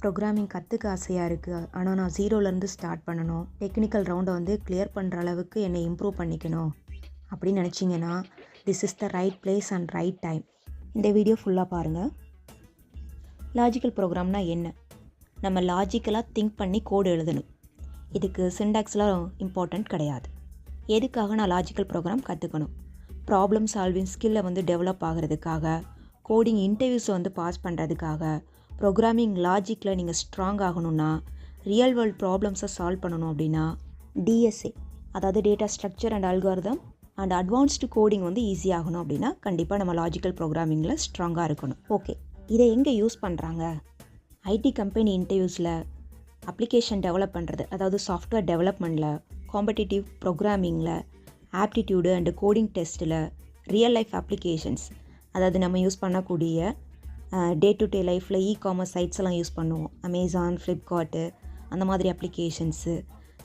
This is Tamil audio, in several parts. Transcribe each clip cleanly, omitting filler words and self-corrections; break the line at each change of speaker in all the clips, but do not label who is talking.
ப்ரோக்ராமிங் கற்றுக்க ஆசையாக இருக்குது, ஆனால் நான் ஜீரோலேருந்து ஸ்டார்ட் பண்ணணும், டெக்னிக்கல் ரவுண்டை வந்து கிளியர் பண்ணுற அளவுக்கு என்னை இம்ப்ரூவ் பண்ணிக்கணும் அப்படின்னு நினச்சிங்கன்னா this is the right place and right time. இந்த வீடியோ ஃபுல்லாக பாருங்கள். லாஜிக்கல் ப்ரோக்ராம்னா என்ன? நம்ம லாஜிக்கலாக திங்க் பண்ணி கோடு எழுதணும். இதுக்கு சிண்டாக்ஸ்லாம் இம்பார்ட்டண்ட் கிடையாது. எதுக்காக நான் லாஜிக்கல் ப்ரோக்ராம் கற்றுக்கணும்? ப்ராப்ளம் சால்விங் ஸ்கில்லை வந்து டெவலப் ஆகிறதுக்காக, கோடிங் இன்டர்வியூஸை வந்து பாஸ் பண்ணுறதுக்காக, ப்ரோக்ராமிங் லாஜிக்கில் நீங்கள் ஸ்ட்ராங் ஆகணும்னா, ரியல் வேர்ல்ட் ப்ராப்ளம்ஸை சால்வ் பண்ணணும் அப்படின்னா டிஎஸ்ஏ, அதாவது data structure and algorithm and advanced coding வந்து ஈஸியாகணும் அப்படின்னா கண்டிப்பாக நம்ம லாஜிக்கல் ப்ரோக்ராமிங்கில் ஸ்ட்ராங்காக இருக்கணும். ஓகே, இதை எங்கே யூஸ் பண்ணுறாங்க? ஐடி கம்பெனி இன்டர்வியூஸில், அப்ளிகேஷன் டெவலப் பண்ணுறது, அதாவது சாஃப்ட்வேர் டெவலப்மெண்ட்டில், காம்படிட்டிவ் ப்ரோக்ராமிங்கில், ஆப்டிடியூடு அண்டு கோடிங் டெஸ்ட்டில், ரியல் லைஃப் அப்ளிகேஷன்ஸ், அதாவது நம்ம யூஸ் பண்ணக்கூடிய டே டு டே லைஃப்பில் காமர்ஸ் சைட்ஸ் எல்லாம் யூஸ் பண்ணுவோம். அமேசான், ஃப்ளிப்கார்ட்டு, அந்த மாதிரி அப்ளிகேஷன்ஸு,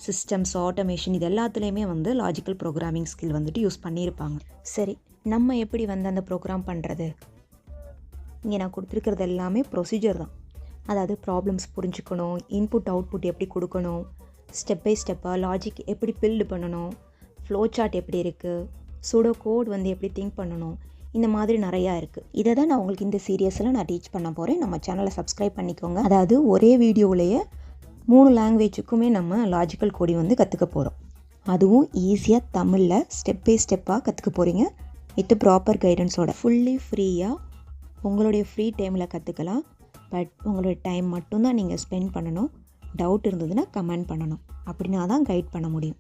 சிஸ்டம்ஸ், ஆட்டோமேஷன், இது எல்லாத்துலேயுமே வந்து லாஜிக்கல் ப்ரோக்ராமிங் ஸ்கில் வந்துட்டு யூஸ் பண்ணியிருப்பாங்க. சரி, நம்ம எப்படி வந்து அந்த ப்ரோக்ராம் பண்ணுறது? இங்கே நான் கொடுத்துருக்கிறது எல்லாமே ப்ரொசீஜர் தான். அதாவது ப்ராப்ளம்ஸ் புரிஞ்சுக்கணும், இன்புட் அவுட்புட் எப்படி கொடுக்கணும், ஸ்டெப் பை ஸ்டெப்பாக லாஜிக் எப்படி பில்டு பண்ணணும், ஃப்ளோ சார்ட் எப்படி இருக்குது, சூடோ கோட் வந்து எப்படி திங்க் பண்ணணும், இந்த மாதிரி நிறையா இருக்குது. இதை தான் நான் உங்களுக்கு இந்த சீரியஸில் நான் டீச் பண்ண போகிறேன். நம்ம சேனலை சப்ஸ்கிரைப் பண்ணிக்கோங்க. அதாவது ஒரே வீடியோவிலேயே 3 லாங்குவேஜுக்குமே நம்ம லாஜிக்கல் கோடிங் வந்து கற்றுக்க போகிறோம். அதுவும் ஈஸியாக தமிழில் ஸ்டெப் பை ஸ்டெப்பாக கற்றுக்க போகிறீங்க வித் ப்ராப்பர் கைடன்ஸோட. ஃபுல்லி ஃப்ரீயாக உங்களுடைய ஃப்ரீ டைமில் கற்றுக்கலாம். பட் உங்களுடைய டைம் மட்டும்தான் நீங்கள் ஸ்பெண்ட் பண்ணணும். டவுட் இருந்ததுன்னா கமெண்ட் பண்ணணும். அப்படின்னா தான் கைட் பண்ண முடியும்.